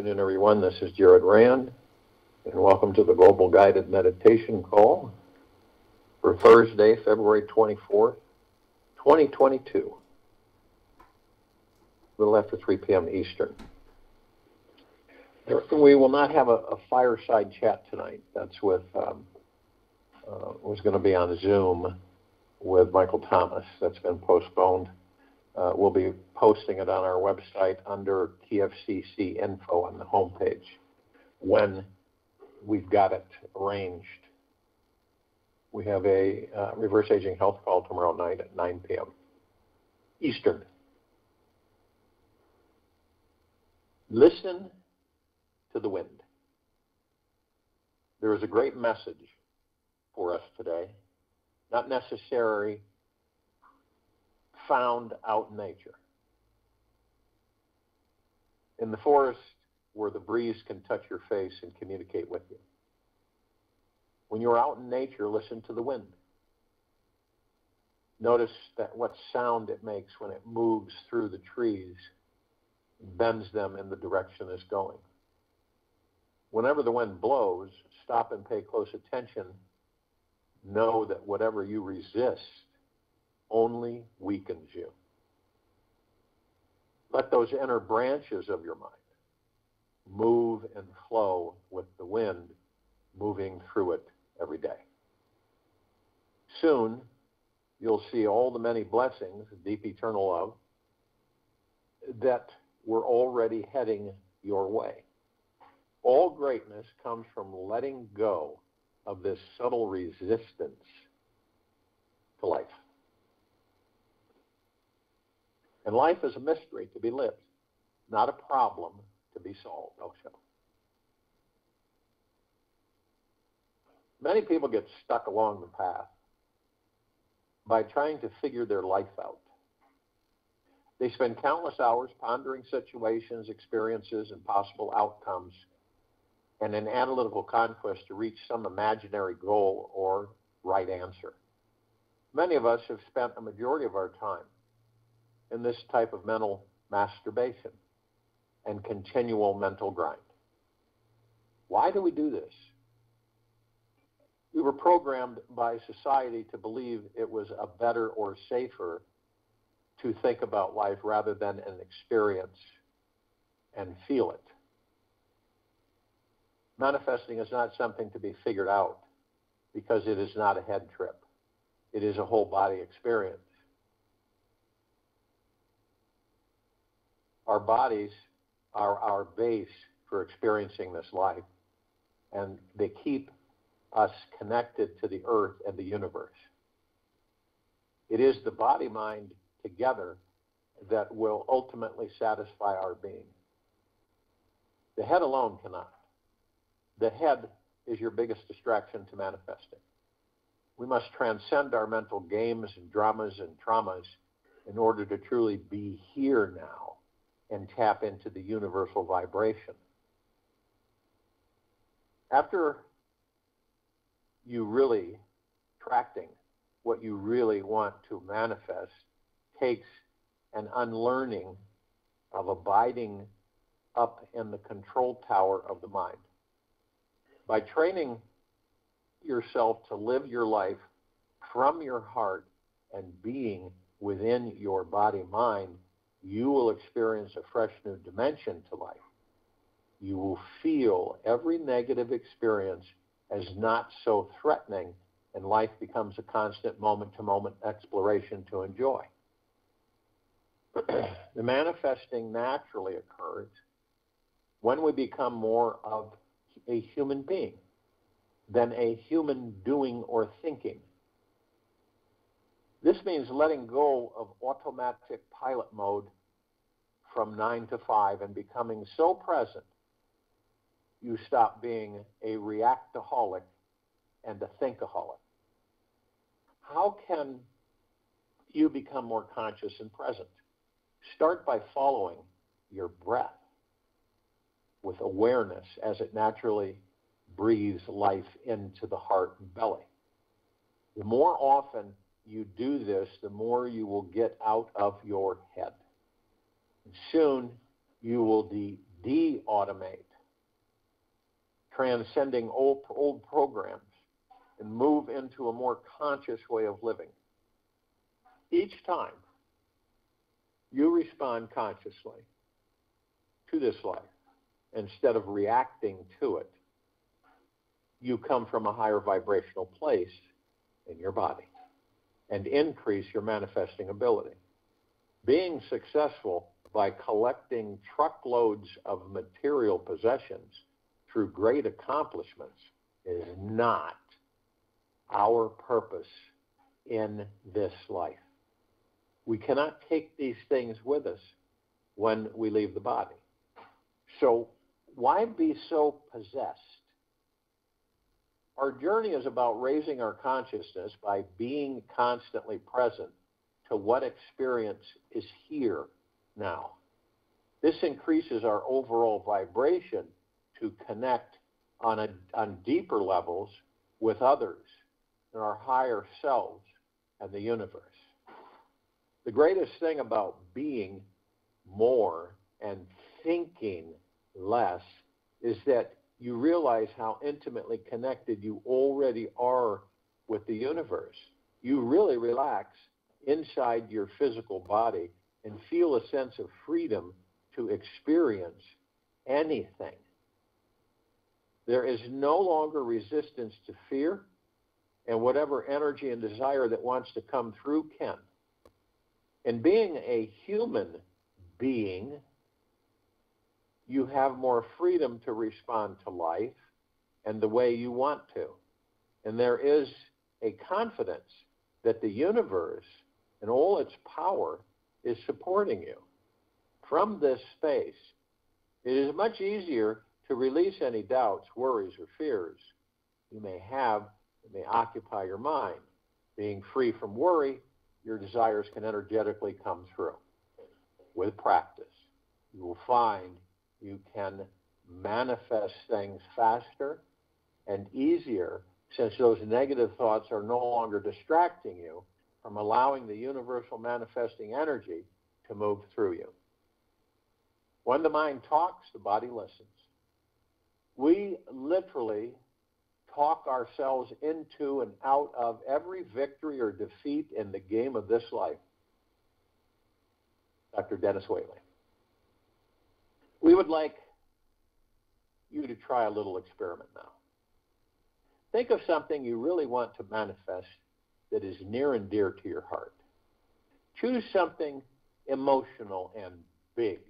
afternoon, everyone. This is Jared Rand, and welcome to the Global Guided Meditation Call for Thursday, February 24th, 2022, a little after 3 p.m. Eastern. We will not have a fireside chat tonight. That's with, was going to be on Zoom with Michael Thomas. That's been postponed. We'll be posting it on our website under TFCC info on the homepage when we've got it arranged. We have a reverse aging health call tomorrow night at 9 p.m. Eastern. Listen to the wind. There is a great message for us today, not necessarily found out in nature. In the forest where the breeze can touch your face and communicate with you. When you're out in nature, listen to the wind. Notice that what sound it makes when it moves through the trees, bends them in the direction it's going. Whenever the wind blows, stop and pay close attention. Know that whatever you resist only weakens you. Let those inner branches of your mind move and flow with the wind moving through it every day. Soon, you'll see all the many blessings, deep eternal love, that were already heading your way. All greatness comes from letting go of this subtle resistance to life. And life is a mystery to be lived, not a problem to be solved. Osho. Many people get stuck along the path by trying to figure their life out. They spend countless hours pondering situations, experiences, and possible outcomes, and an analytical conquest to reach some imaginary goal or right answer. Many of us have spent a majority of our time in this type of mental masturbation and continual mental grind. Why do we do this? We were programmed by society to believe it was a better or safer to think about life rather than an experience and feel it. Manifesting is not something to be figured out because it is not a head trip. It is a whole body experience. Our bodies are our base for experiencing this life, and they keep us connected to the earth and the universe. It is the body-mind together that will ultimately satisfy our being. The head alone cannot. The head is your biggest distraction to manifesting. We must transcend our mental games and dramas and traumas in order to truly be here now and tap into the universal vibration. After you really attracting what you really want to manifest takes an unlearning of abiding up in the control tower of the mind. By training yourself to live your life from your heart and being within your body-mind, you will experience a fresh new dimension to life. You will feel every negative experience as not so threatening, and life becomes a constant moment-to-moment exploration to enjoy. The manifesting naturally occurs when we become more of a human being than a human doing or thinking. This means letting go of automatic pilot mode from 9 to 5 and becoming so present you stop being a reactaholic and a thinkaholic. How can you become more conscious and present? Start by following your breath with awareness as it naturally breathes life into the heart and belly. The more often you do this, the more you will get out of your head. And soon you will de-automate, transcending old programs, and move into a more conscious way of living. Each time you respond consciously to this life, instead of reacting to it, you come from a higher vibrational place in your body and increase your manifesting ability. Being successful by collecting truckloads of material possessions through great accomplishments is not our purpose in this life. We cannot take these things with us when we leave the body. So why be so possessed? Our journey is about raising our consciousness by being constantly present to what experience is here now. This increases our overall vibration to connect on deeper levels with others and our higher selves and the universe. The greatest thing about being more and thinking less is that you realize how intimately connected you already are with the universe. You really relax inside your physical body and feel a sense of freedom to experience anything. There is no longer resistance to fear, and whatever energy and desire that wants to come through can. And being a human being, you have more freedom to respond to life and the way you want to. And there is a confidence that the universe and all its power is supporting you. From this space, it is much easier to release any doubts, worries, or fears you may have that may occupy your mind. Being free from worry, your desires can energetically come through. With practice, you will find you can manifest things faster and easier, since those negative thoughts are no longer distracting you from allowing the universal manifesting energy to move through you. When the mind talks, the body listens. We literally talk ourselves into and out of every victory or defeat in the game of this life. Dr. Dennis Whaley. We would like you to try a little experiment now. Think of something you really want to manifest that is near and dear to your heart. Choose something emotional and big.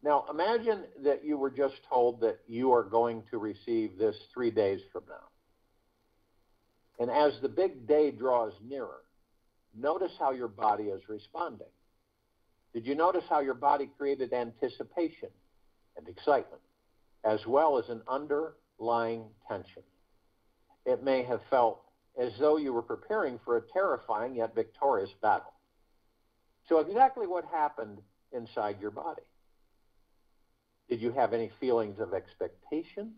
Now, imagine that you were just told that you are going to receive this 3 days from now. And as the big day draws nearer, notice how your body is responding. Did you notice how your body created anticipation and excitement, as well as an underlying tension? It may have felt as though you were preparing for a terrifying yet victorious battle. So exactly what happened inside your body? Did you have any feelings of expectation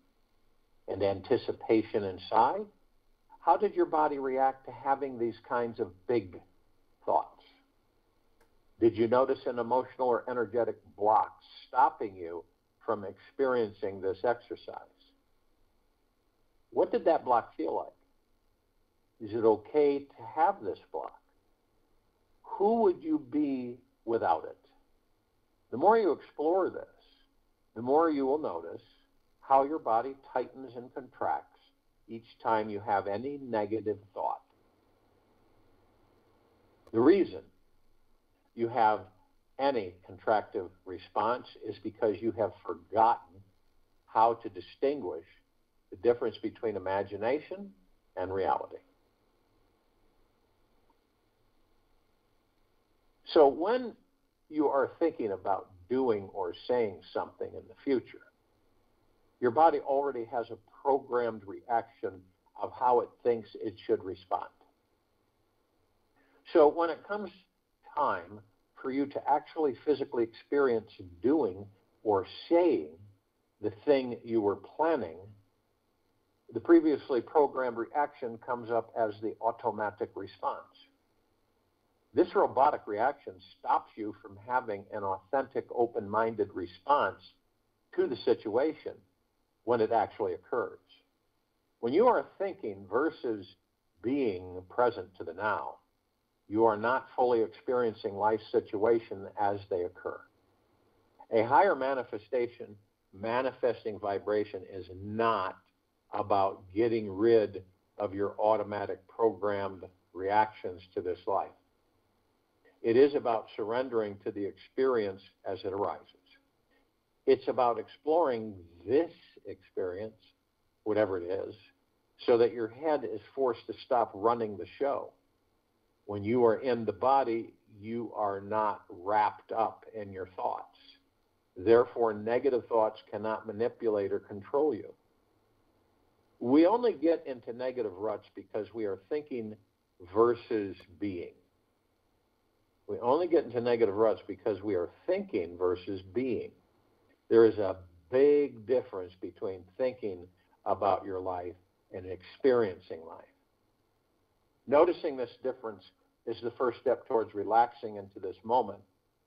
and anticipation inside? How did your body react to having these kinds of big thoughts? Did you notice an emotional or energetic block stopping you from experiencing this exercise? What did that block feel like? Is it okay to have this block? Who would you be without it? The more you explore this, the more you will notice how your body tightens and contracts each time you have any negative thought. The reason you have any contractive response is because you have forgotten how to distinguish the difference between imagination and reality. So when you are thinking about doing or saying something in the future, your body already has a programmed reaction of how it thinks it should respond. So when it comes time for you to actually physically experience doing or saying the thing you were planning, the previously programmed reaction comes up as the automatic response. This robotic reaction stops you from having an authentic, open-minded response to the situation when it actually occurs. When you are thinking versus being present to the now, you are not fully experiencing life situations as they occur. A higher manifesting vibration is not about getting rid of your automatic programmed reactions to this life. It is about surrendering to the experience as it arises. It's about exploring this experience, whatever it is, so that your head is forced to stop running the show. When you are in the body, you are not wrapped up in your thoughts. Therefore, negative thoughts cannot manipulate or control you. We only get into negative ruts because we are thinking versus being. We only get into negative ruts because we are thinking versus being. There is a big difference between thinking about your life and experiencing life. Noticing this difference is the first step towards relaxing into this moment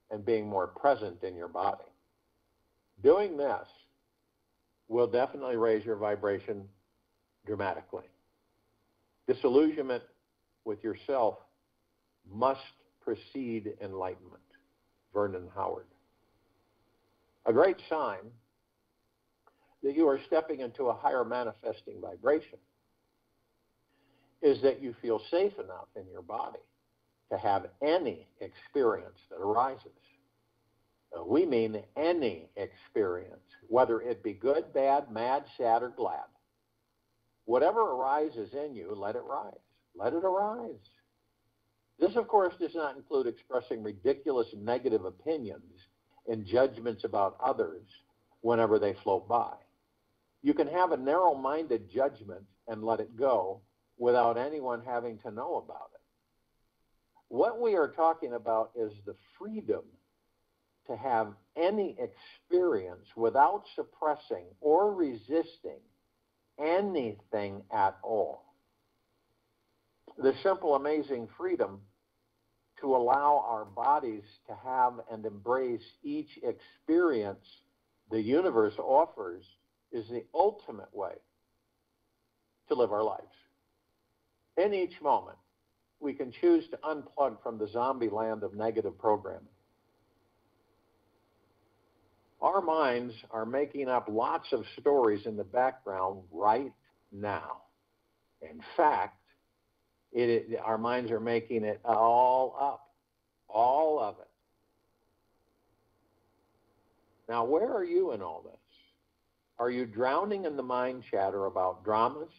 and being more present in your body. Doing this will definitely raise your vibration dramatically. Disillusionment with yourself must precede enlightenment. Vernon Howard. A great sign that you are stepping into a higher manifesting vibration is that you feel safe enough in your body to have any experience that arises. We mean any experience, whether it be good, bad, mad, sad, or glad. Whatever arises in you, let it rise. Let it arise. This, of course, does not include expressing ridiculous negative opinions and judgments about others whenever they float by. You can have a narrow-minded judgment and let it go without anyone having to know about it. What we are talking about is the freedom to have any experience without suppressing or resisting anything at all. The simple, amazing freedom to allow our bodies to have and embrace each experience the universe offers is the ultimate way to live our lives. In each moment, we can choose to unplug from the zombie land of negative programming. Our minds are making up lots of stories in the background right now. In fact, our minds are making it all up, all of it. Now, where are you in all this? Are you drowning in the mind chatter about dramas,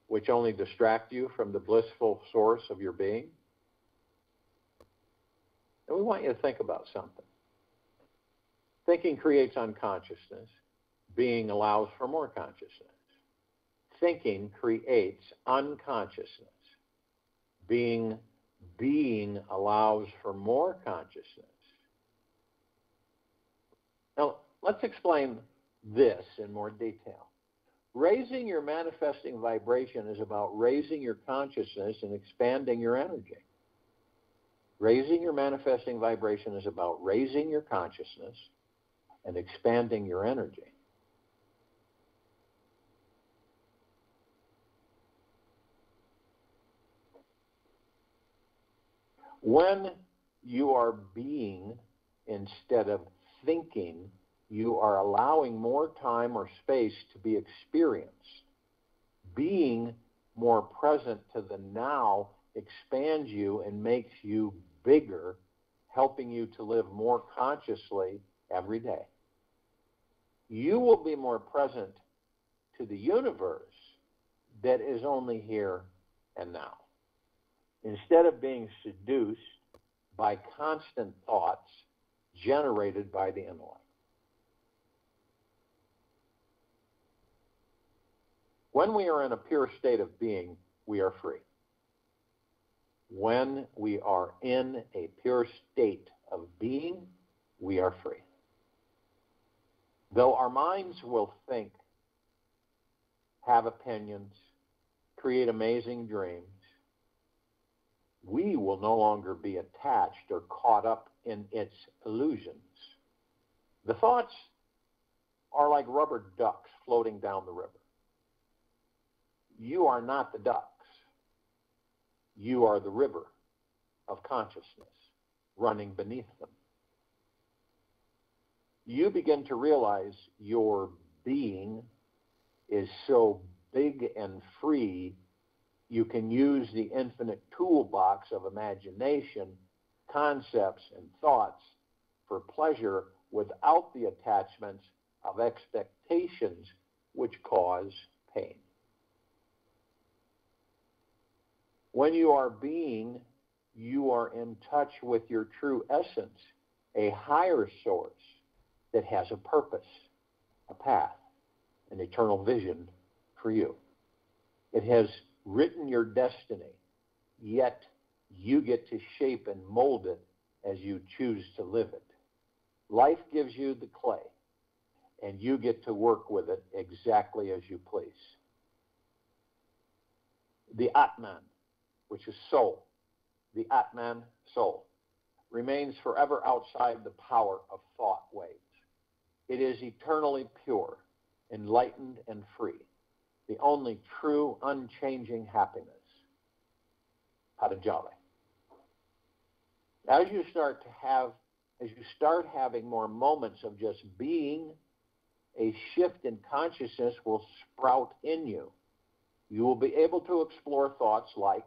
which only distract you from the blissful source of your being? And we want you to think about something. Thinking creates unconsciousness. Being allows for more consciousness. Thinking creates unconsciousness. Being allows for more consciousness. Now, let's explain this in more detail. Raising your manifesting vibration is about raising your consciousness and expanding your energy. Raising your manifesting vibration is about raising your consciousness and expanding your energy. When you are being instead of thinking, you are allowing more time or space to be experienced. Being more present to the now expands you and makes you bigger, helping you to live more consciously every day. You will be more present to the universe that is only here and now. Instead of being seduced by constant thoughts generated by the intellect. When we are in a pure state of being, we are free. When we are in a pure state of being, we are free. Though our minds will think, have opinions, create amazing dreams, we will no longer be attached or caught up in its illusions. The thoughts are like rubber ducks floating down the river. You are not the ducks. You are the river of consciousness running beneath them. You begin to realize your being is so big and free, you can use the infinite toolbox of imagination, concepts, and thoughts for pleasure without the attachments of expectations which cause pain. When you are being, you are in touch with your true essence, a higher source that has a purpose, a path, an eternal vision for you. It has written your destiny, yet you get to shape and mold it as you choose to live it. Life gives you the clay, and you get to work with it exactly as you please. The Atman, which is soul, the Atman, soul, remains forever outside the power of thought waves. It is eternally pure, enlightened, and free, the only true, unchanging happiness. Patanjali. As you start having more moments of just being, a shift in consciousness will sprout in you. You will be able to explore thoughts like,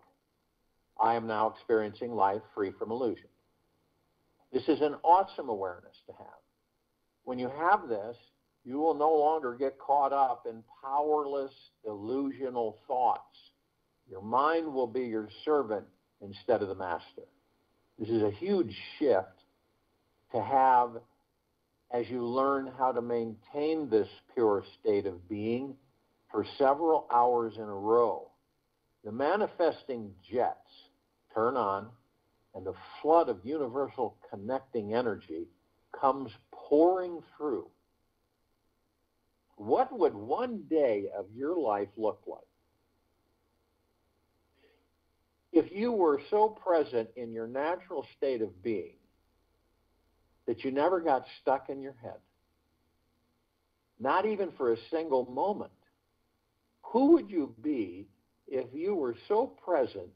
I am now experiencing life free from illusion. This is an awesome awareness to have. When you have this, you will no longer get caught up in powerless, delusional thoughts. Your mind will be your servant instead of the master. This is a huge shift to have as you learn how to maintain this pure state of being for several hours in a row. The manifesting jets turn on, and the flood of universal connecting energy comes pouring through. What would one day of your life look like if you were so present in your natural state of being that you never got stuck in your head? Not even for a single moment. Who would you be if you were so present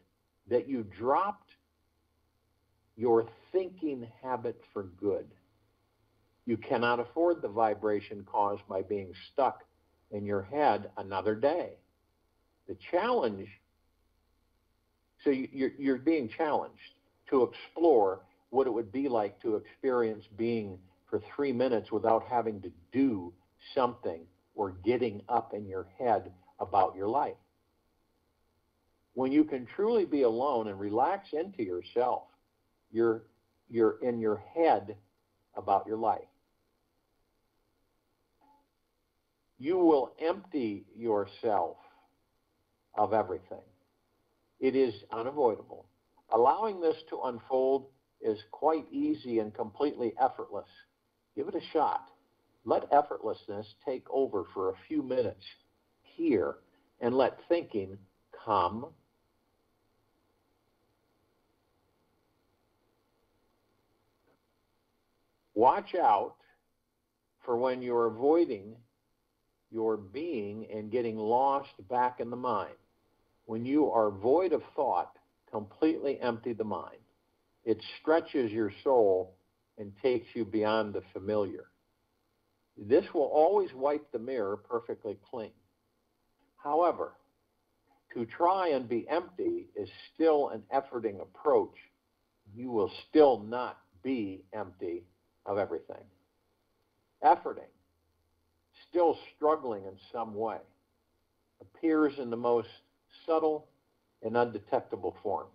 that you dropped your thinking habit for good? You cannot afford the vibration caused by being stuck in your head another day. The challenge, so you're being challenged to explore what it would be like to experience being for 3 minutes without having to do something or getting up in your head about your life. When you can truly be alone and relax into yourself, you're in your head about your life. You will empty yourself of everything. It is unavoidable. Allowing this to unfold is quite easy and completely effortless. Give it a shot. Let effortlessness take over for a few minutes here, and let thinking come. Watch out for when you're avoiding your being and getting lost back in the mind. When you are void of thought, completely empty the mind. It stretches your soul and takes you beyond the familiar. This will always wipe the mirror perfectly clean. However, to try and be empty is still an efforting approach. You will still not be empty of everything. Efforting, still struggling in some way, appears in the most subtle and undetectable forms.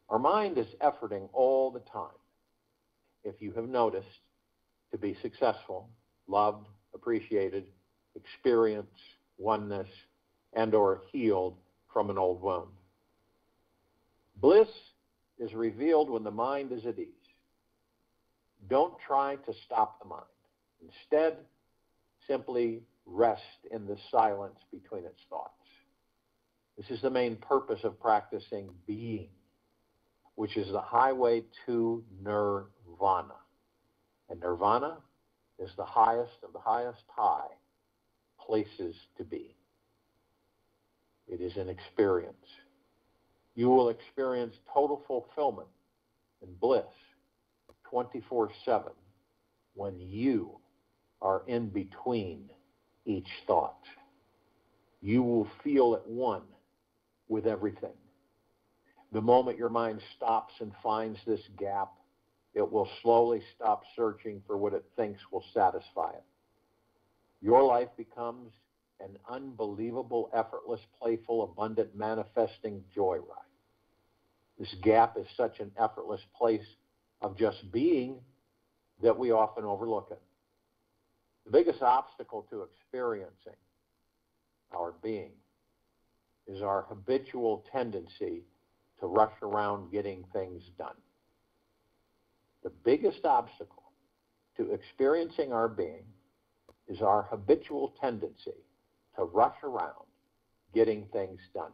Our mind is efforting all the time. If you have noticed, to be successful, loved, appreciated, experience oneness, and or healed from an old wound. Bliss is revealed when the mind is at ease. Don't try to stop the mind. Instead, simply rest in the silence between its thoughts. This is the main purpose of practicing being. which is the highway to nirvana. And nirvana is the highest of the highest high places to be. It is an experience. You will experience total fulfillment and bliss 24/7 when you are in between each thought. You will feel at one with everything. The moment your mind stops and finds this gap, it will slowly stop searching for what it thinks will satisfy it. Your life becomes an unbelievable, effortless, playful, abundant, manifesting joyride. This gap is such an effortless place of just being that we often overlook it. The biggest obstacle to experiencing our being is our habitual tendency to rush around getting things done. The biggest obstacle to experiencing our being is our habitual tendency to rush around getting things done.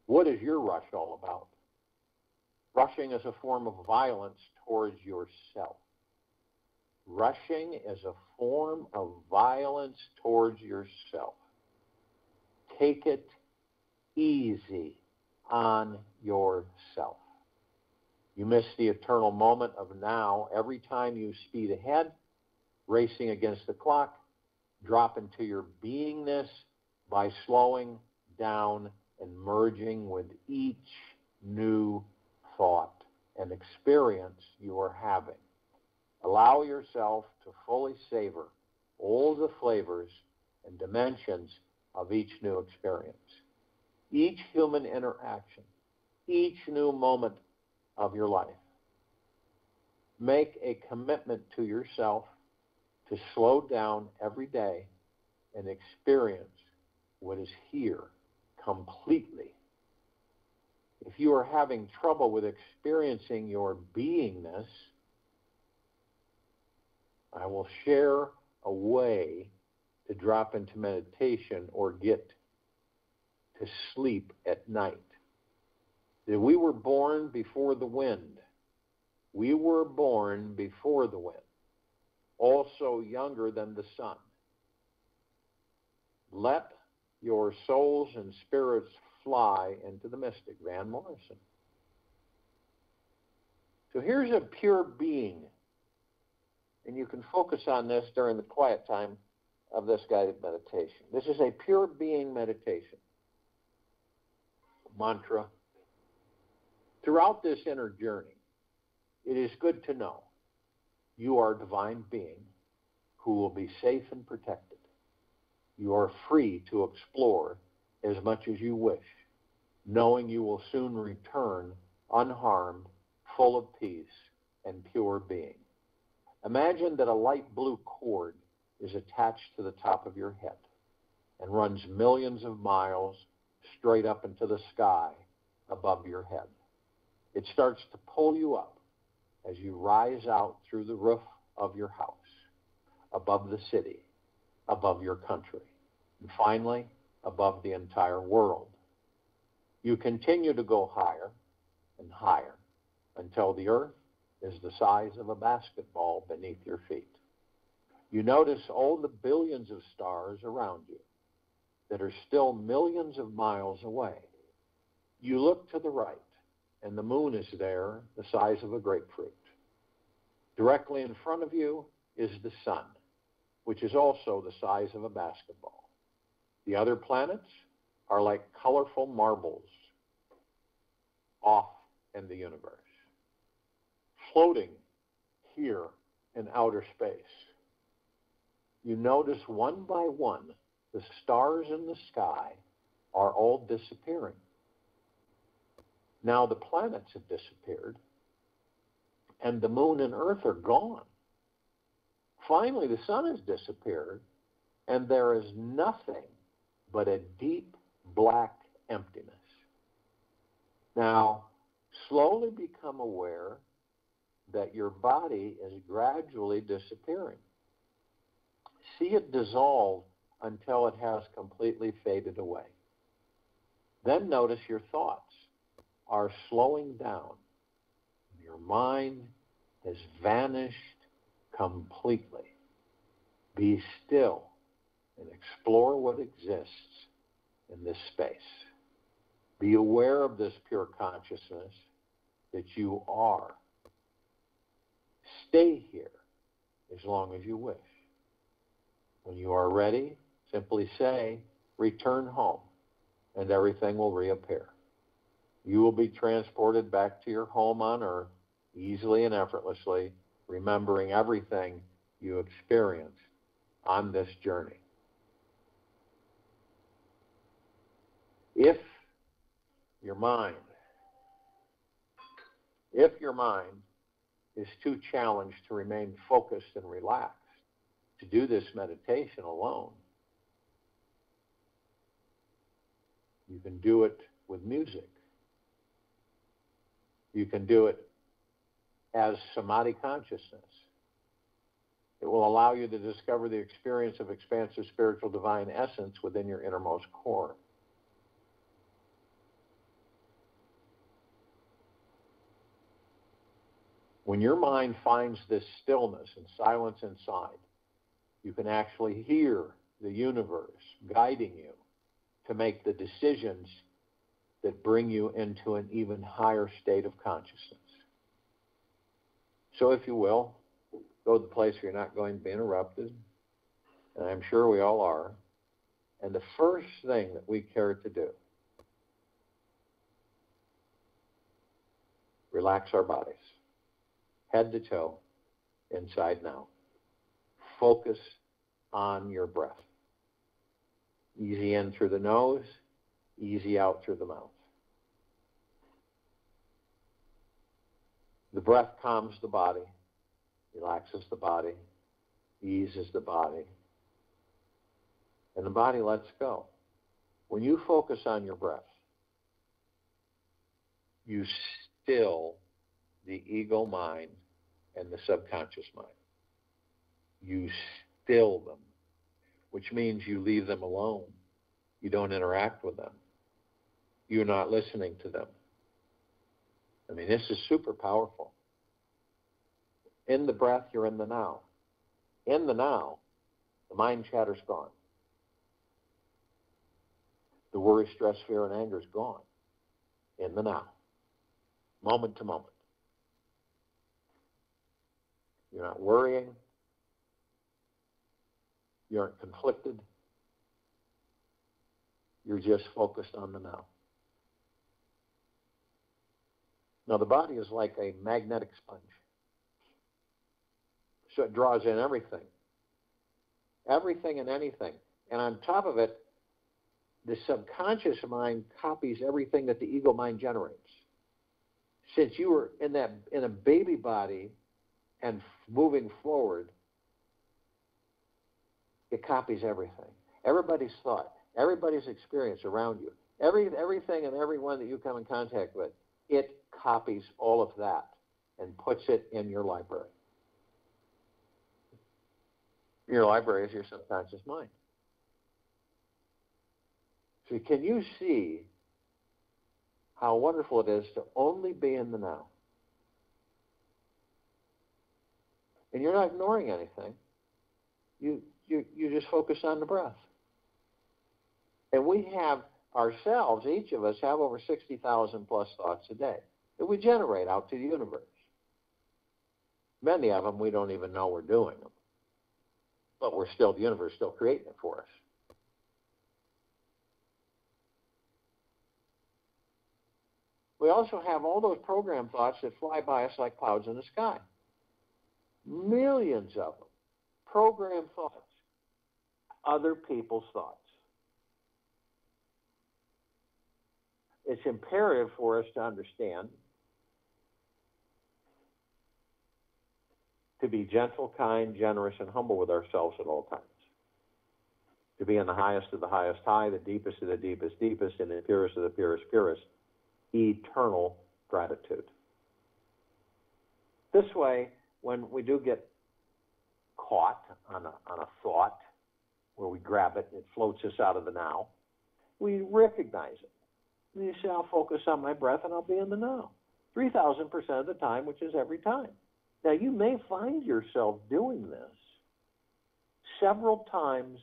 What is your rush all about? Rushing is a form of violence towards yourself. Rushing is a form of violence towards yourself. Take it easy on yourself. You miss the eternal moment of now every time you speed ahead, racing against the clock. Drop into your beingness by slowing down and merging with each new thought and experience you are having. Allow yourself to fully savor all the flavors and dimensions of each new experience. Each human interaction, each new moment of your life. Make a commitment to yourself to slow down every day and experience what is here completely. If you are having trouble with experiencing your beingness, I will share a way to drop into meditation or get to sleep at night. That we were born before the wind. We were born before the wind. Also younger than the sun. Let your souls and spirits fly into the mystic. Van Morrison. So here's a pure being. And you can focus on this during the quiet time of this guided meditation. This is a pure being meditation. Mantra. Throughout this inner journey, it is good to know you are a divine being who will be safe and protected. You are free to explore as much as you wish, knowing you will soon return unharmed, full of peace, and pure being. Imagine that a light blue cord is attached to the top of your head and runs millions of miles straight up into the sky above your head. It starts to pull you up as you rise out through the roof of your house, above the city, above your country, and finally, above the entire world. You continue to go higher and higher until the earth is the size of a basketball beneath your feet. You notice all the billions of stars around you that are still millions of miles away. You look to the right, and the moon is there, the size of a grapefruit. Directly in front of you is the sun, which is also the size of a basketball. The other planets are like colorful marbles off in the universe, floating here in outer space. You notice one by one, the stars in the sky are all disappearing. Now the planets have disappeared, and the moon and earth are gone. Finally, the sun has disappeared, and there is nothing but a deep black emptiness. Now, slowly become aware that your body is gradually disappearing. See it dissolve until it has completely faded away. Then notice your thoughts are slowing down. Your mind has vanished completely. Be still and explore what exists in this space. Be aware of this pure consciousness that you are. Stay here as long as you wish. When you are ready, simply say, return home, and everything will reappear. You will be transported back to your home on earth easily and effortlessly, remembering everything you experienced on this journey. If your mind is too challenged to remain focused and relaxed to do this meditation alone, you can do it with music. You can do it as samadhi consciousness. It will allow you to discover the experience of expansive spiritual divine essence within your innermost core. When your mind finds this stillness and silence inside, you can actually hear the universe guiding you to make the decisions that bring you into an even higher state of consciousness. So if you will, go to the place where you're not going to be interrupted, and I'm sure we all are. And the first thing that we care to do, relax our bodies, head to toe, inside and out. Focus on your breath. Easy in through the nose, easy out through the mouth. The breath calms the body, relaxes the body, eases the body, and the body lets go. When you focus on your breath, you still the ego mind and the subconscious mind. You still them, which means you leave them alone. You don't interact with them. You're not listening to them. I mean, this is super powerful. In the breath, you're in the now. In the now, the mind chatter's gone. The worry, stress, fear, and anger is gone. In the now. Moment to moment. You're not worrying. You aren't conflicted. You're just focused on the now. Now, the body is like a magnetic sponge. So it draws in everything. Everything and anything. And on top of it, the subconscious mind copies everything that the ego mind generates. Since you were in a baby body and moving forward, it copies everything. Everybody's thought, everybody's experience around you, everything and everyone that you come in contact with, it copies all of that and puts it in your library. Your library is your subconscious mind. So can you see how wonderful it is to only be in the now? And you're not ignoring anything. You just focus on the breath. And we have ourselves, each of us, have over 60,000 plus thoughts a day that we generate out to the universe. Many of them we don't even know we're doing them. But the universe is still creating it for us. We also have all those program thoughts that fly by us like clouds in the sky. Millions of them. Program thoughts. Other people's thoughts. It's imperative for us to understand to be gentle, kind, generous, and humble with ourselves at all times. To be in the highest of the highest high, the deepest of the deepest deepest, and the purest of the purest purest. Eternal gratitude. This way, when we do get caught on a thought where we grab it and it floats us out of the now, we recognize it. And you say, I'll focus on my breath and I'll be in the now. 3,000% of the time, which is every time. Now, you may find yourself doing this several times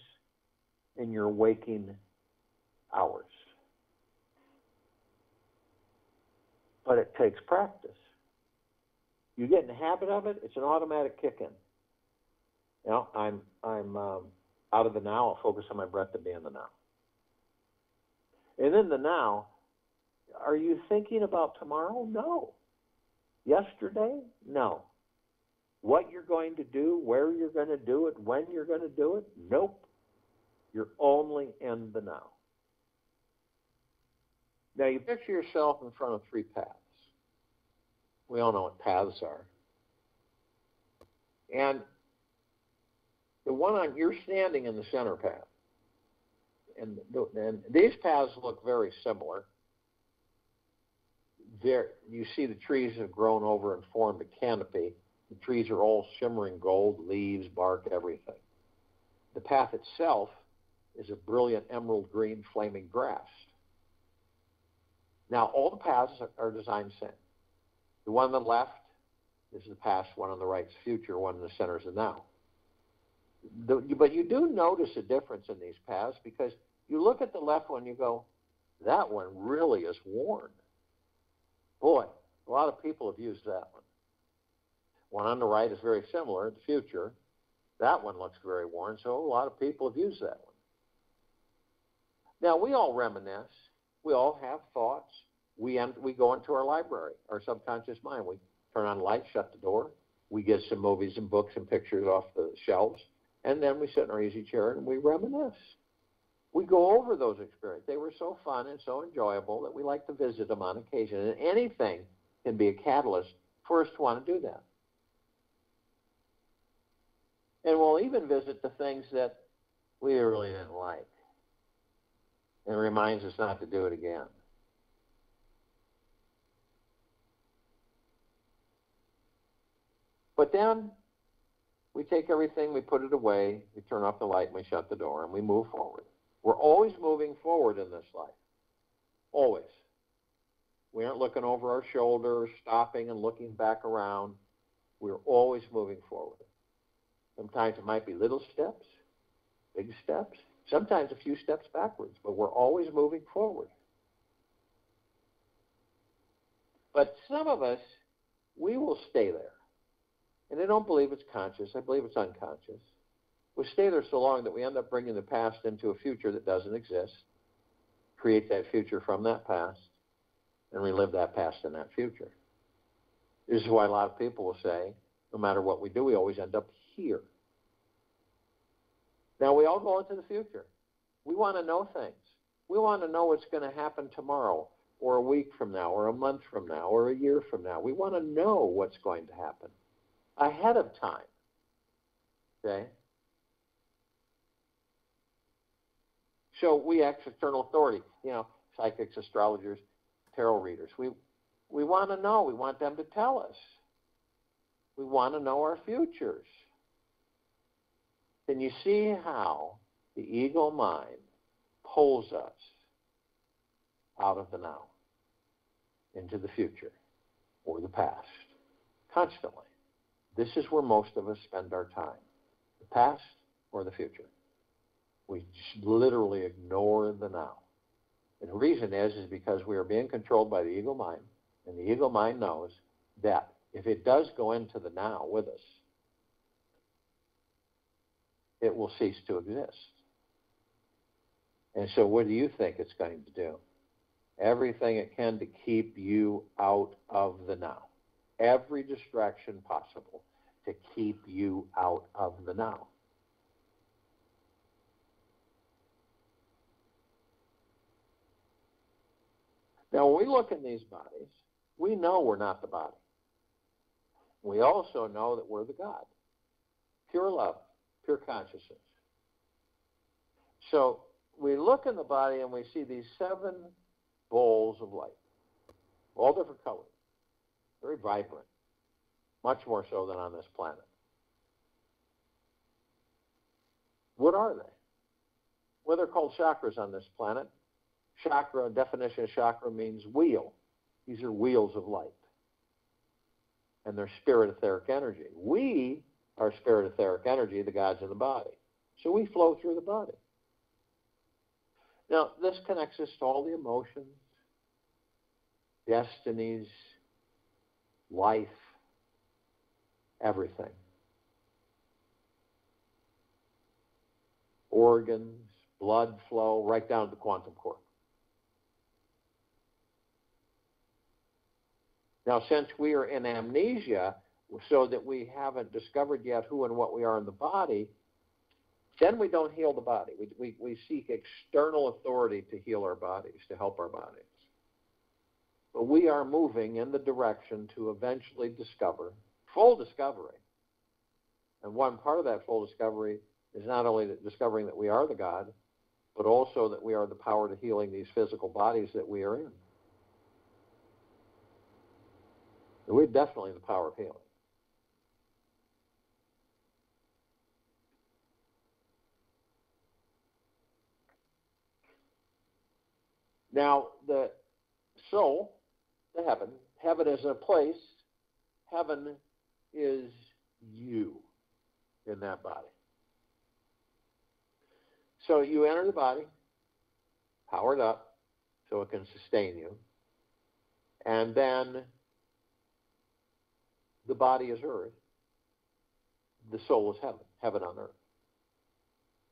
in your waking hours. But it takes practice. You get in the habit of it, it's an automatic kick in. You know, I'm out of the now, I'll focus on my breath to be in the now. And in the now, are you thinking about tomorrow? No. Yesterday? No. What you're going to do, where you're going to do it, when you're going to do it? Nope. You're only in the now. Now you picture yourself in front of three paths. We all know what paths are. And the one on, you're standing in the center path. And these paths look very similar. There, you see the trees have grown over and formed a canopy. The trees are all shimmering gold, leaves, bark, everything. The path itself is a brilliant emerald green flaming grass. Now, all the paths are designed the same. The one on the left is the past, one on the right is future, one in the center is the now. But you do notice a difference in these paths because you look at the left one, you go, that one really is worn. Boy, a lot of people have used that one. One on the right is very similar, the future. That one looks very worn, so a lot of people have used that one. Now, we all reminisce. We all have thoughts. We go into our library, our subconscious mind. We turn on the light, shut the door. We get some movies and books and pictures off the shelves, and then we sit in our easy chair and we reminisce. We go over those experiences. They were so fun and so enjoyable that we like to visit them on occasion. And anything can be a catalyst for us to want to do that. And we'll even visit the things that we really didn't like. And it reminds us not to do it again. But then we take everything, we put it away, we turn off the light, and we shut the door, and we move forward. We're always moving forward in this life. Always. We aren't looking over our shoulder, stopping and looking back around. We're always moving forward. Sometimes it might be little steps, big steps, sometimes a few steps backwards, but we're always moving forward. But some of us, we will stay there. And I don't believe it's conscious. I believe it's unconscious. We stay there so long that we end up bringing the past into a future that doesn't exist, create that future from that past, and relive that past in that future. This is why a lot of people will say, no matter what we do, we always end up here. Now, we all go into the future. We want to know things. We want to know what's going to happen tomorrow, or a week from now, or a month from now, or a year from now. We want to know what's going to happen ahead of time. Okay? So we act as external authority, psychics, astrologers, tarot readers. We want to know. We want them to tell us. We want to know our futures. Can you see how the ego mind pulls us out of the now into the future or the past constantly? This is where most of us spend our time, the past or the future. We just literally ignore the now. And the reason is because we are being controlled by the ego mind, and the ego mind knows that if it does go into the now with us, it will cease to exist. And so what do you think it's going to do? Everything it can to keep you out of the now. Every distraction possible to keep you out of the now. Now, when we look in these bodies, we know we're not the body. We also know that we're the God. Pure love, pure consciousness. So we look in the body and we see these 7 bowls of light, all different colors, very vibrant, much more so than on this planet. What are they? Well, they're called chakras on this planet. Chakra, definition of chakra means wheel. These are wheels of light. And they're spirit etheric energy. We are spirit etheric energy, the gods of the body. So we flow through the body. Now, this connects us to all the emotions, destinies, life, everything. Organs, blood flow, right down to the quantum core. Now, since we are in amnesia, so that we haven't discovered yet who and what we are in the body, then we don't heal the body. We seek external authority to heal our bodies, to help our bodies. But we are moving in the direction to eventually discover full discovery. And one part of that full discovery is not only discovering that we are the God, but also that we are the power to healing these physical bodies that we are in. And we're definitely the power of healing. Now, the soul, the heaven is a place, heaven is you in that body. So you enter the body, powered up, so it can sustain you, and then the body is earth, the soul is heaven, heaven on earth.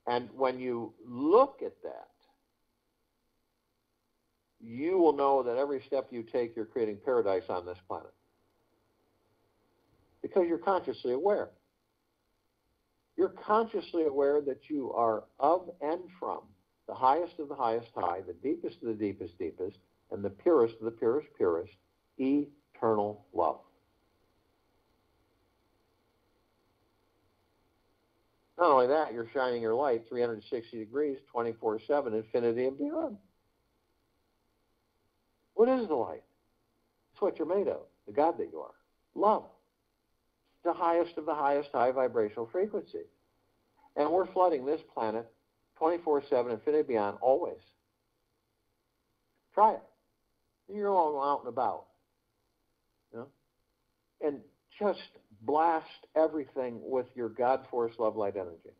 And when you look at that, you will know that every step you take, you're creating paradise on this planet. Because you're consciously aware. You're consciously aware that you are of and from the highest of the highest high, the deepest of the deepest deepest, and the purest of the purest purest, eternal love. Not only that, you're shining your light 360 degrees, 24/7, infinity and beyond. What is the light? It's what you're made of, the God that you are. Love. The highest of the highest high vibrational frequency. And we're flooding this planet 24/7, infinity and beyond, always. Try it. You're all out and about. You know? And just blast everything with your God force love light energy.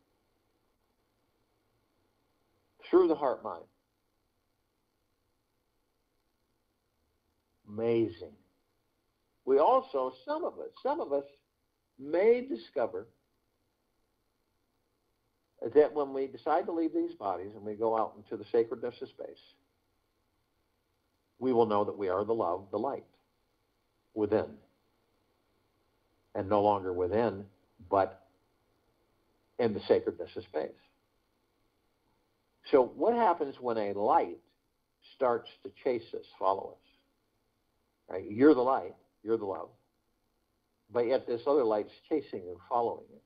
Through the heart mind. Amazing. We also, some of us may discover that when we decide to leave these bodies and we go out into the sacredness of space, we will know that we are the love, the light, within. And no longer within, but in the sacredness of space. So what happens when a light starts to chase us, follow us? Right? You're the light, you're the love, but yet this other light's chasing and following you.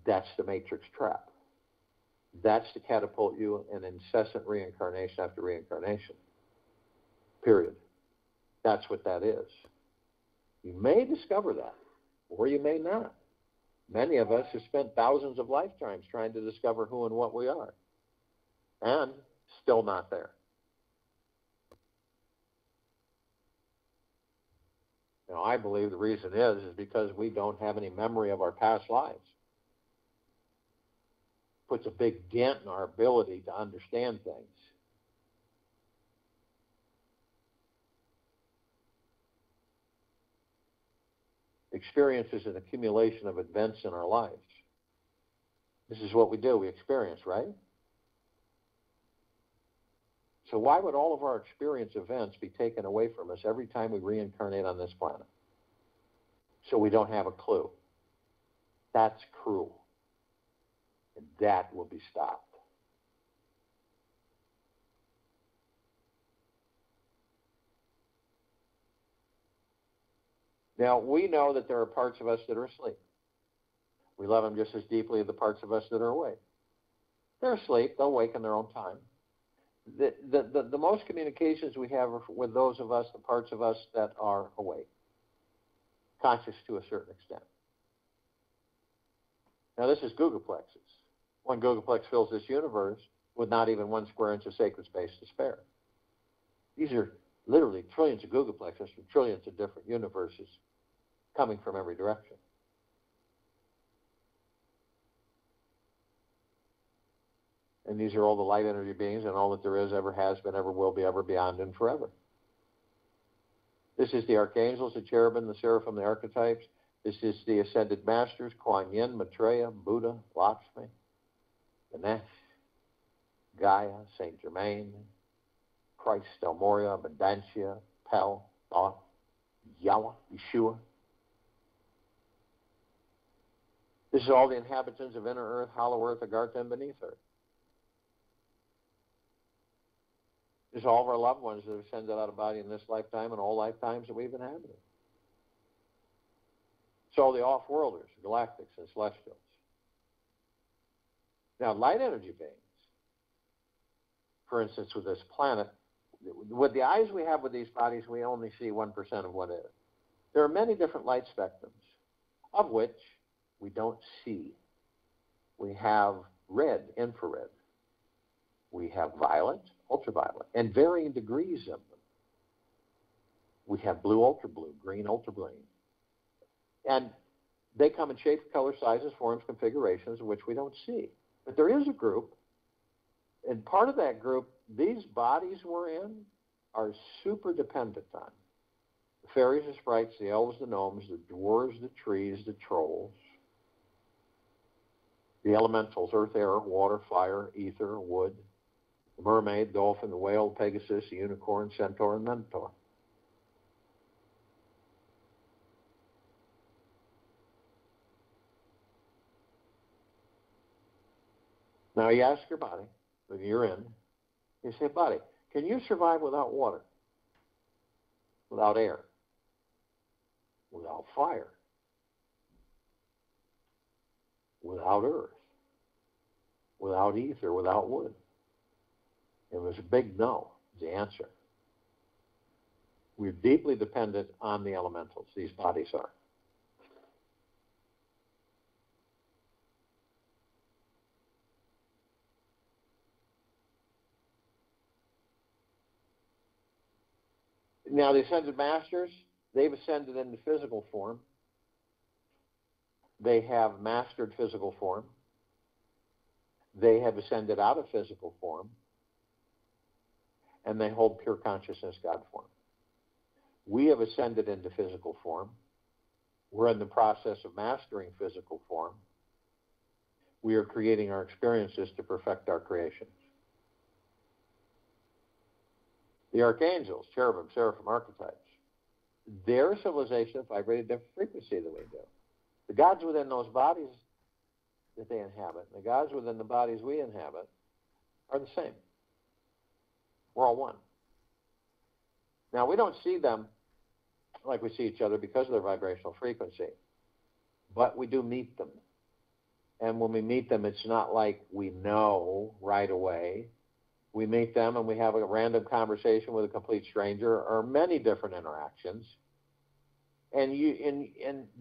That's the matrix trap. That's to catapult you in incessant reincarnation after reincarnation. Period. That's what that is. You may discover that, or you may not. Many of us have spent thousands of lifetimes trying to discover who and what we are, and still not there. Now, I believe the reason is because we don't have any memory of our past lives. Puts a big dent in our ability to understand things. Experience is an accumulation of events in our lives. This is what we do. We experience, right? So why would all of our experience events be taken away from us every time we reincarnate on this planet? So we don't have a clue. That's cruel. And that will be stopped. Now, we know that there are parts of us that are asleep. We love them just as deeply as the parts of us that are awake. They're asleep. They'll wake in their own time. The most communications we have are with those of us, the parts of us that are awake, conscious to a certain extent. Now, this is googolplexes. One gogolplex fills this universe, with not even 1 square inch of sacred space to spare. These are literally trillions of gigaplexes from trillions of different universes coming from every direction. And these are all the light energy beings and all that there is, ever has been, ever will be, ever beyond, and forever. This is the archangels, the cherubim, the seraphim, the archetypes. This is the ascended masters, Kuan Yin, Maitreya, Buddha, Lakshmi, Ganesh, Gaia, Saint Germain, Christ, El Morya, Abundancia, Pel, Thoth, Yahweh, Yeshua. This is all the inhabitants of inner earth, hollow earth, Agartha, and beneath earth. This is all of our loved ones that have ascended out of body in this lifetime and all lifetimes that we've inhabited. It's all the off-worlders, galactics, and celestials. Now, light energy beings, for instance, with this planet, with the eyes we have with these bodies, we only see 1% of what is. There are many different light spectrums, of which we don't see. We have red, infrared. We have violet, ultraviolet, and varying degrees of them. We have blue, ultra-blue, green, ultra-green. And they come in shapes, color, sizes, forms, configurations, which we don't see. But there is a group, and part of that group, these bodies we're in are super dependent on. The fairies, the sprites, the elves, the gnomes, the dwarves, the trees, the trolls, the elementals, earth, air, water, fire, ether, wood, the mermaid, dolphin, the whale, Pegasus, the unicorn, centaur, and minotaur. Now you ask your body, when you're in, you say, body, can you survive without water, without air, without fire, without earth, without ether, without wood? It was a big no, the answer. We're deeply dependent on the elementals, these bodies are. Now, the ascended masters, they've ascended into physical form. They have mastered physical form. They have ascended out of physical form. And they hold pure consciousness God form. We have ascended into physical form. We're in the process of mastering physical form. We are creating our experiences to perfect our creations. The archangels, cherubim, seraphim, archetypes, their civilization vibrated a different frequency than we do. The gods within those bodies that they inhabit, the gods within the bodies we inhabit, are the same. We're all one. Now, we don't see them like we see each other because of their vibrational frequency, but we do meet them. And when we meet them, it's not like we know right away. We meet them and we have a random conversation with a complete stranger or many different interactions. And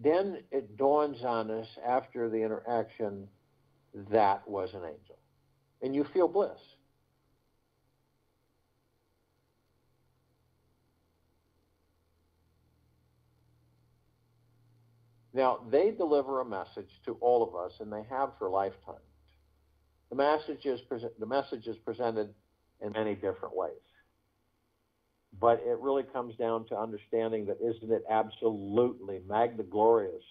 then it dawns on us after the interaction that was an angel. And you feel bliss. Now, they deliver a message to all of us, and they have for lifetimes. The message is presented in many different ways. But it really comes down to understanding that isn't it absolutely magna glorious,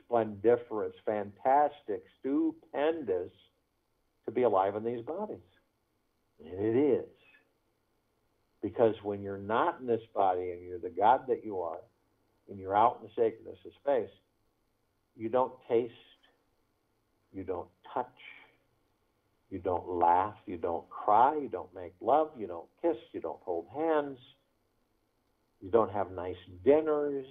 splendiferous, fantastic, stupendous to be alive in these bodies? And it is. Because when you're not in this body and you're the God that you are, and you're out in the sacredness of space, you don't taste, you don't touch, you don't laugh, you don't cry, you don't make love, you don't kiss, you don't hold hands, you don't have nice dinners,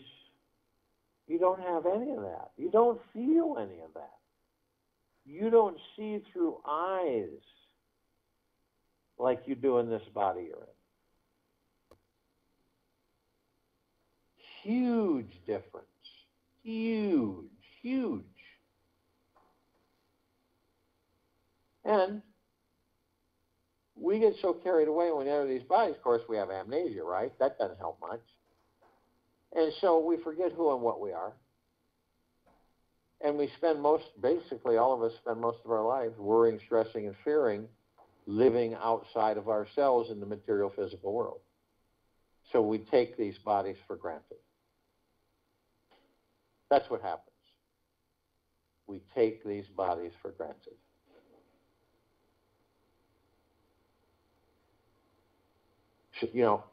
you don't have any of that. You don't feel any of that. You don't see through eyes like you do in this body you're in. Huge difference. Huge. And we get so carried away when we enter these bodies. Of course, we have amnesia, right? That doesn't help much. And so we forget who and what we are. And we spend basically all of us spend most of our lives worrying, stressing, and fearing, living outside of ourselves in the material physical world. So we take these bodies for granted. That's what happens. We take these bodies for granted. You know,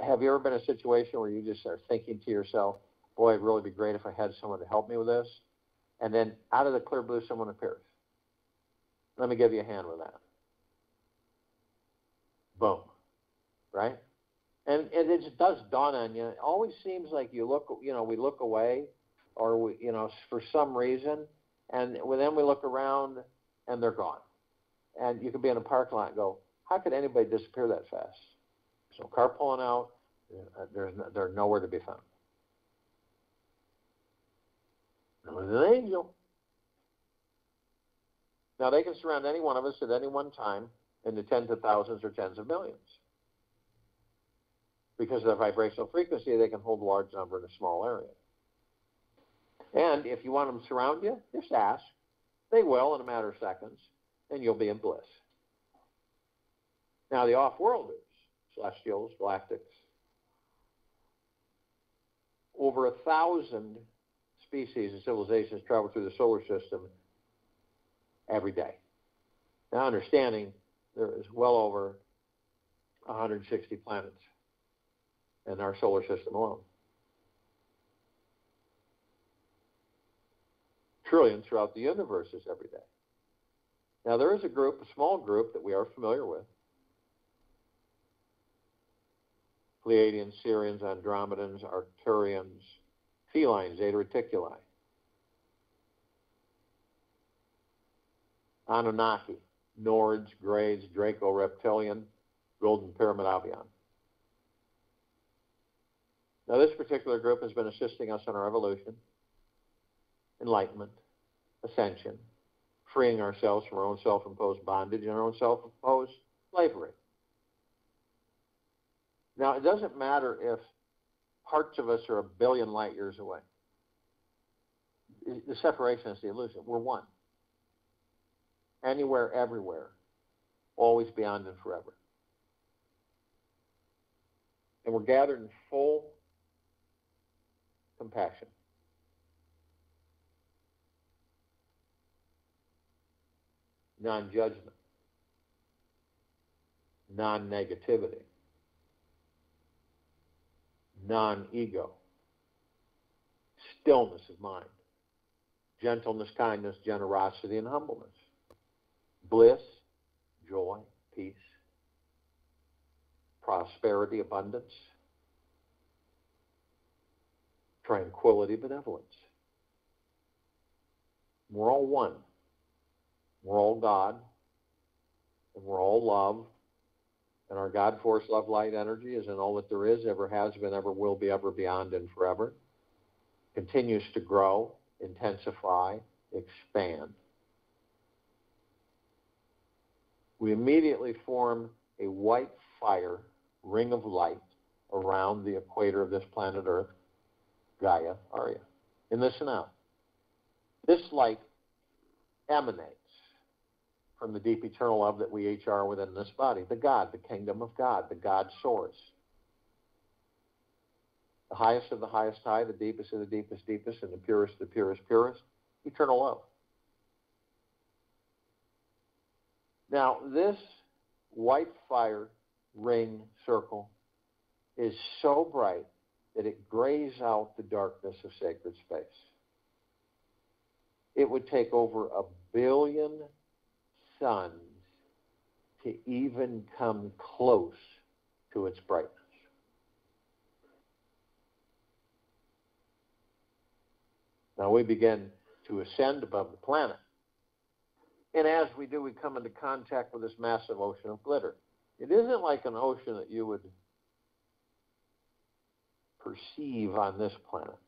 have you ever been in a situation where you just are thinking to yourself, boy, it'd really be great if I had someone to help me with this? And then out of the clear blue, someone appears. Let me give you a hand with that. Boom. Right? And it just does dawn on you. It always seems like we look away, or for some reason, and then we look around and they're gone. And you could be in a parking lot and go, how could anybody disappear that fast? There's no car pulling out. They're nowhere to be found. It was an angel. Now, they can surround any one of us at any one time in the tens of thousands or tens of millions. Because of their vibrational frequency, they can hold a large number in a small area. And if you want them to surround you, just ask. They will in a matter of seconds, and you'll be in bliss. Now, the off-worlders, celestials, galactics, over 1,000 species and civilizations travel through the solar system every day. Now, understanding there is well over 160 planets in our solar system alone. Trillions throughout the universes every day. Now, there is a small group that we are familiar with. Pleiadians, Sirians, Andromedans, Arcturians, felines, Zeta Reticuli, Anunnaki, Nords, Greys, Draco Reptilian, Golden Pyramid Avian. Now, this particular group has been assisting us in our evolution, enlightenment, ascension, freeing ourselves from our own self-imposed bondage and our own self-imposed slavery. Now, it doesn't matter if parts of us are 1 billion light years away. The separation is the illusion. We're one. Anywhere, everywhere, always beyond and forever. And we're gathered in full compassion. Non-judgment. Non-negativity. Non-ego. Stillness of mind. Gentleness, kindness, generosity, and humbleness. Bliss, joy, peace, prosperity, abundance, tranquility, benevolence. We're all one. We're all God, and we're all love, and our God force, love, light, energy is in all that there is, ever has been, ever will be, ever beyond and forever. Continues to grow, intensify, expand. We immediately form a white fire ring of light around the equator of this planet Earth, Gaia, Arya. And listen out. This light emanates from the deep eternal love that we each are within this body, the God, the kingdom of God, the God source. The highest of the highest high, the deepest of the deepest deepest, and the purest of the purest purest, eternal love. Now, this white fire ring circle is so bright that it grays out the darkness of sacred space. It would take over 1 billion suns to even come close to its brightness. Now we begin to ascend above the planet. And as we do, we come into contact with this massive ocean of glitter. It isn't like an ocean that you would perceive on this planet.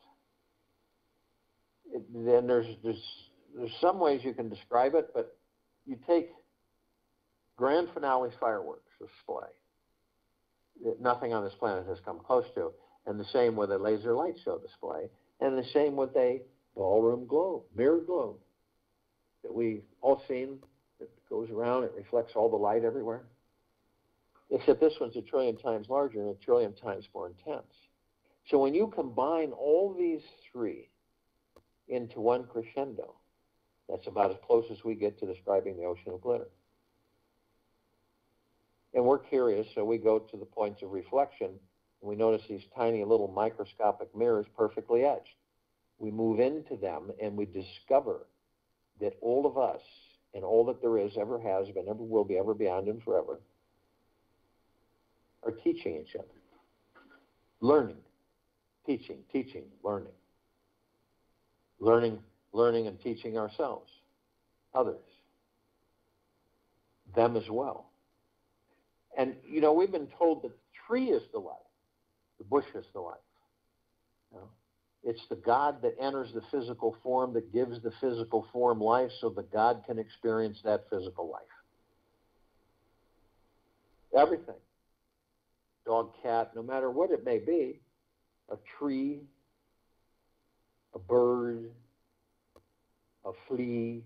Then there's some ways you can describe it, but you take Grand finale fireworks display that nothing on this planet has come close to. And the same with a laser light show display. And the same with a ballroom globe, mirror globe, that we've all seen, that goes around, it reflects all the light everywhere. Except this one's a trillion times larger and a trillion times more intense. So when you combine all these three into one crescendo, that's about as close as we get to describing the ocean of glitter. And we're curious, so we go to the points of reflection, and we notice these tiny little microscopic mirrors perfectly etched. We move into them, and we discover that all of us, and all that there is, ever has been, ever will be, ever beyond, and forever, are teaching each other. Learning, teaching, learning. Learning and teaching ourselves, others, them as well. And, you know, we've been told that the tree is the life, the bush is the life. You know? It's the God that enters the physical form that gives the physical form life so the God can experience that physical life. Everything. Dog, cat, no matter what it may be, a tree, a bird, a flea.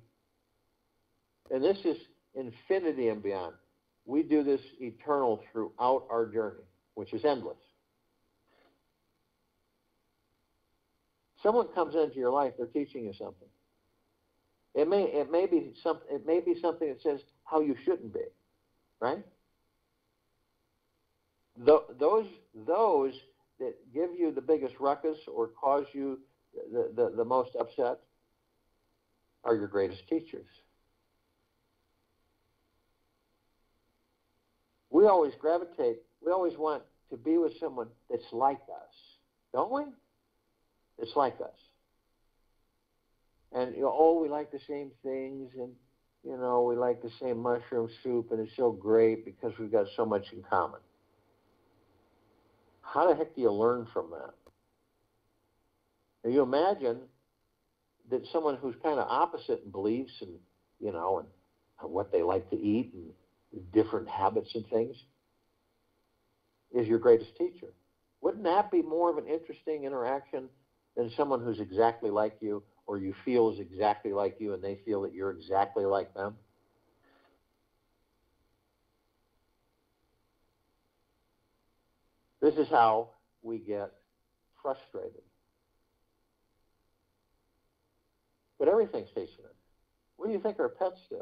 And this is infinity and beyond. We do this eternal throughout our journey, which is endless. Someone comes into your life, they're teaching you something. It may be something that says how you shouldn't be, right? Those that give you the biggest ruckus or cause you the most upset are your greatest teachers. We always want to be with someone that's like us, don't we? It's like us. And, you know, oh, we like the same things, and, you know, we like the same mushroom soup, and it's so great because we've got so much in common. How the heck do you learn from that? Now, you imagine that someone who's kind of opposite in beliefs and, you know, and what they like to eat and different habits and things is your greatest teacher. Wouldn't that be more of an interesting interaction than someone who's exactly like you, or you feel is exactly like you and they feel that you're exactly like them? This is how we get frustrated. But everything's teaching us. What do you think our pets do?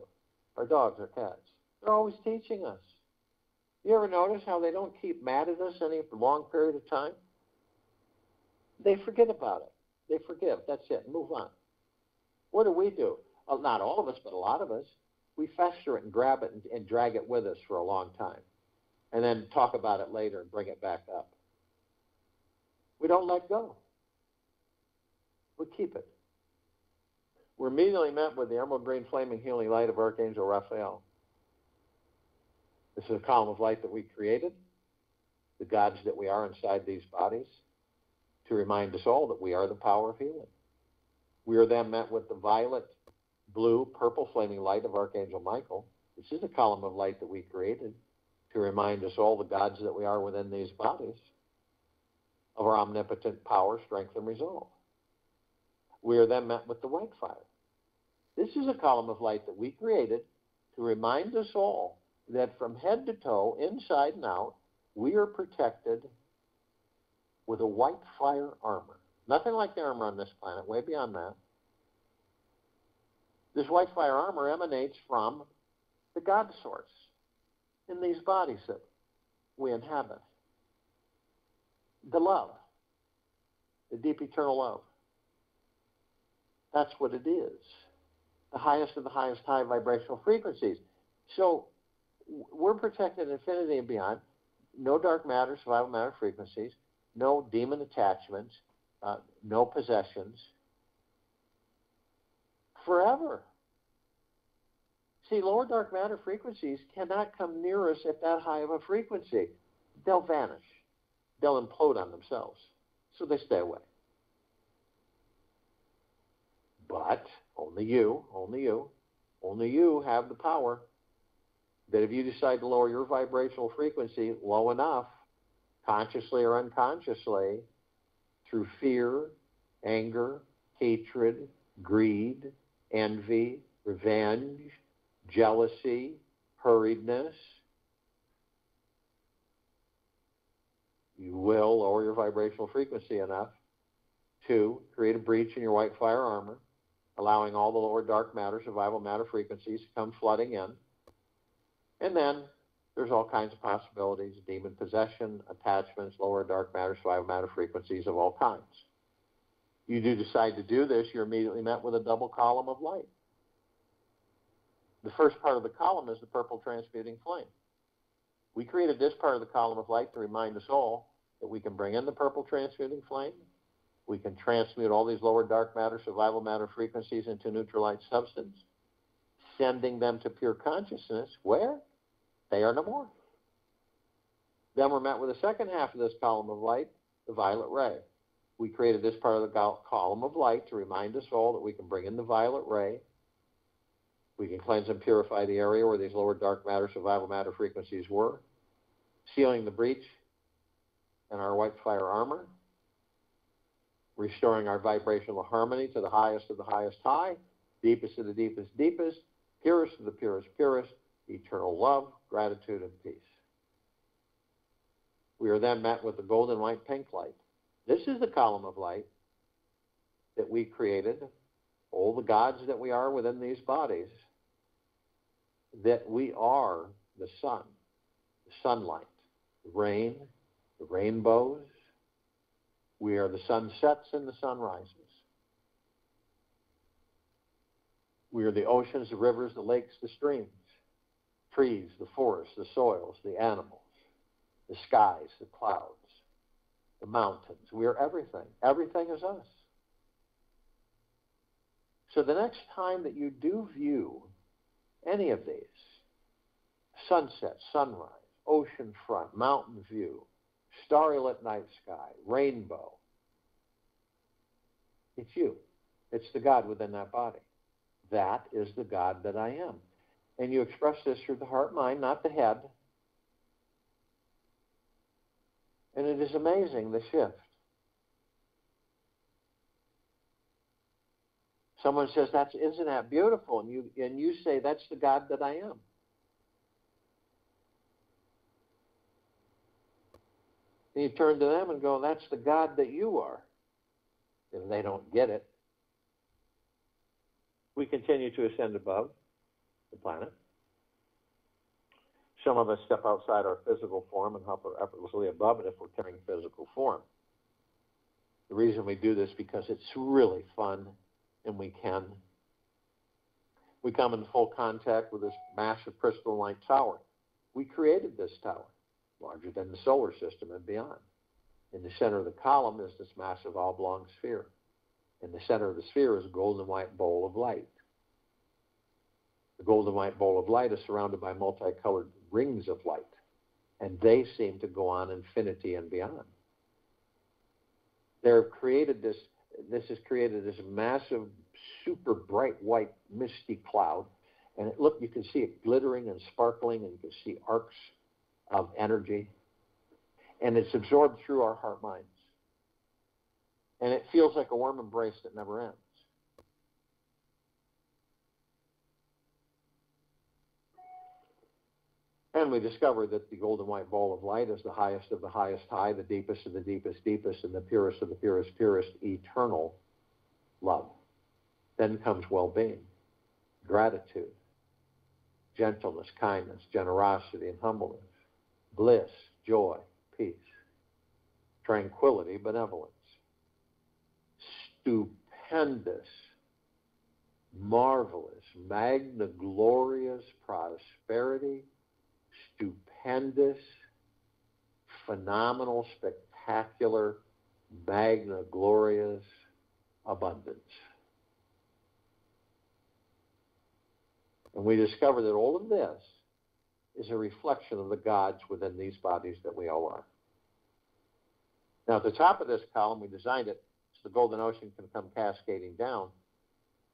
Our dogs, our cats? They're always teaching us. You ever notice how they don't keep mad at us any long period of time? They forget about it. They forgive. That's it. Move on. What do? Well, not all of us, but a lot of us. We fester it and grab it and drag it with us for a long time. And then talk about it later and bring it back up. We don't let go. We keep it. We're immediately met with the emerald green flaming healing light of Archangel Raphael. This is a column of light that we created, the gods that we are inside these bodies, to remind us all that we are the power of healing. We are then met with the violet, blue, purple flaming light of Archangel Michael. This is a column of light that we created to remind us all the gods that we are within these bodies of our omnipotent power, strength, and resolve. We are then met with the white fire. This is a column of light that we created to remind us all that from head to toe, inside and out, we are protected with a white fire armor. Nothing like the armor on this planet, way beyond that. This white fire armor emanates from the God source in these bodies that we inhabit. The love, the deep eternal love. That's what it is. The highest of the highest high vibrational frequencies. So we're protected in infinity and beyond. No dark matter, survival matter frequencies. No demon attachments. No possessions. Forever. See, lower dark matter frequencies cannot come near us at that high of a frequency. They'll vanish. They'll implode on themselves. So they stay away. But only you have the power. that if you decide to lower your vibrational frequency low enough, consciously or unconsciously, through fear, anger, hatred, greed, envy, revenge, jealousy, hurriedness, you will lower your vibrational frequency enough to create a breach in your white fire armor, allowing all the lower dark matter, survival matter frequencies to come flooding in. And then there's all kinds of possibilities, demon possession, attachments, lower dark matter, survival matter frequencies of all kinds. You do decide to do this, you're immediately met with a double column of light. The first part of the column is the purple transmuting flame. We created this part of the column of light to remind us all that we can bring in the purple transmuting flame. We can transmute all these lower dark matter, survival matter frequencies into neutral light substance, sending them to pure consciousness where they are no more. Then we're met with the second half of this column of light, the violet ray. We created this part of the column of light to remind us all that we can bring in the violet ray. We can cleanse and purify the area where these lower dark matter, survival matter frequencies were, sealing the breach in our white fire armor, restoring our vibrational harmony to the highest of the highest high, deepest of the deepest deepest, purest of the purest purest, eternal love, gratitude, and peace. We are then met with the golden white pink light. This is the column of light that we created, all the gods that we are within these bodies, that we are the sun, the sunlight, the rain, the rainbows. We are the sunsets and the sunrises. We are the oceans, the rivers, the lakes, the streams, trees, the forests, the soils, the animals, the skies, the clouds, the mountains. We are everything. Everything is us. So the next time that you do view any of these, sunset, sunrise, ocean front, mountain view, starry lit night sky, rainbow, it's you. It's the God within that body. That is the God that I am. And you express this through the heart mind, not the head. And it is amazing, the shift. Someone says, isn't that beautiful? And you say, that's the God that I am. And you turn to them and go, that's the God that you are. And they don't get it. We continue to ascend above the planet. Some of us step outside our physical form and hover effortlessly above it if we're carrying physical form. The reason we do this is because it's really fun, and we can. We come in full contact with this massive crystalline tower. We created this tower, larger than the solar system and beyond. In the center of the column is this massive oblong sphere. In the center of the sphere is a golden white bowl of light. The golden white bowl of light is surrounded by multicolored rings of light, and they seem to go on infinity and beyond. This has created this massive, super bright white misty cloud, and you can see it glittering and sparkling, and you can see arcs of energy, and it's absorbed through our heart minds. And it feels like a warm embrace that never ends. And we discover that the golden white ball of light is the highest of the highest high, the deepest of the deepest deepest, and the purest of the purest purest, eternal love. Then comes well-being, gratitude, gentleness, kindness, generosity, and humbleness, bliss, joy, peace, tranquility, benevolence, stupendous, marvelous, magna glorious prosperity, stupendous, phenomenal, spectacular, magna glorious abundance. And we discover that all of this is a reflection of the gods within these bodies that we all are. Now, at the top of this column, we designed it so the golden ocean can come cascading down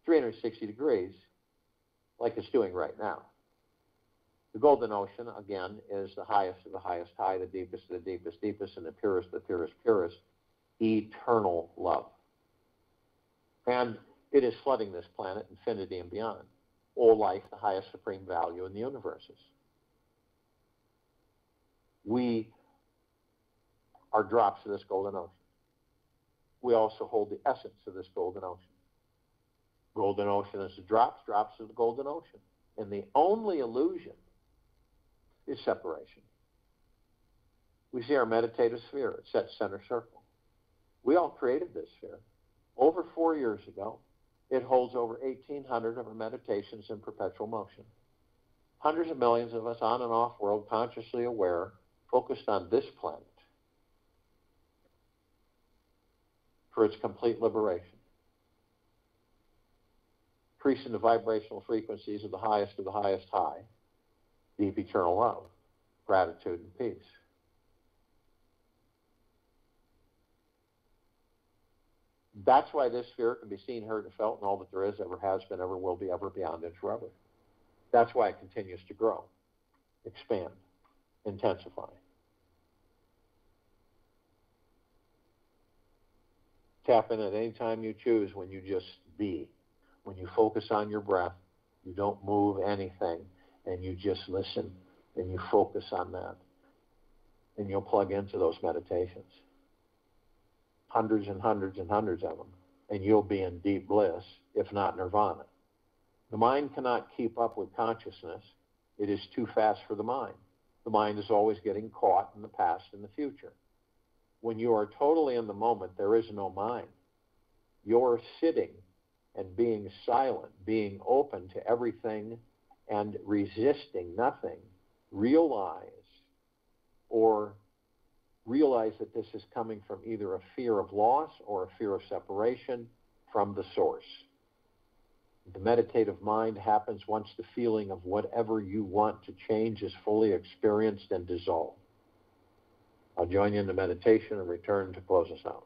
360 degrees like it's doing right now. The golden ocean, again, is the highest of the highest high, the deepest of the deepest deepest, and the purest of the purest purest, eternal love. And it is flooding this planet, infinity and beyond. All life, the highest supreme value in the universes. We are drops of this golden ocean. We also hold the essence of this golden ocean. Golden ocean is the drops, drops of the golden ocean. And the only illusion is separation. We see our meditative sphere. It's that center circle. We all created this sphere. Over 4 years ago, it holds over 1,800 of our meditations in perpetual motion. Hundreds of millions of us on and off world, consciously aware, focused on this planet for its complete liberation. Increasing the vibrational frequencies of the highest high, deep eternal love, gratitude and peace. That's why this sphere can be seen, heard, and felt, and all that there is, ever has been, ever will be, ever beyond, and forever. That's why it continues to grow, expand, intensify. Tap in at any time you choose when you just be. When you focus on your breath, you don't move anything, and you just listen, and you focus on that. And you'll plug into those meditations. Hundreds and hundreds and hundreds of them. And you'll be in deep bliss, if not nirvana. The mind cannot keep up with consciousness. It is too fast for the mind. The mind is always getting caught in the past and the future. When you are totally in the moment, there is no mind. You're sitting and being silent, being open to everything and resisting nothing. Realize that this is coming from either a fear of loss or a fear of separation from the source. The meditative mind happens once the feeling of whatever you want to change is fully experienced and dissolved. I'll join you in the meditation and return to close us out.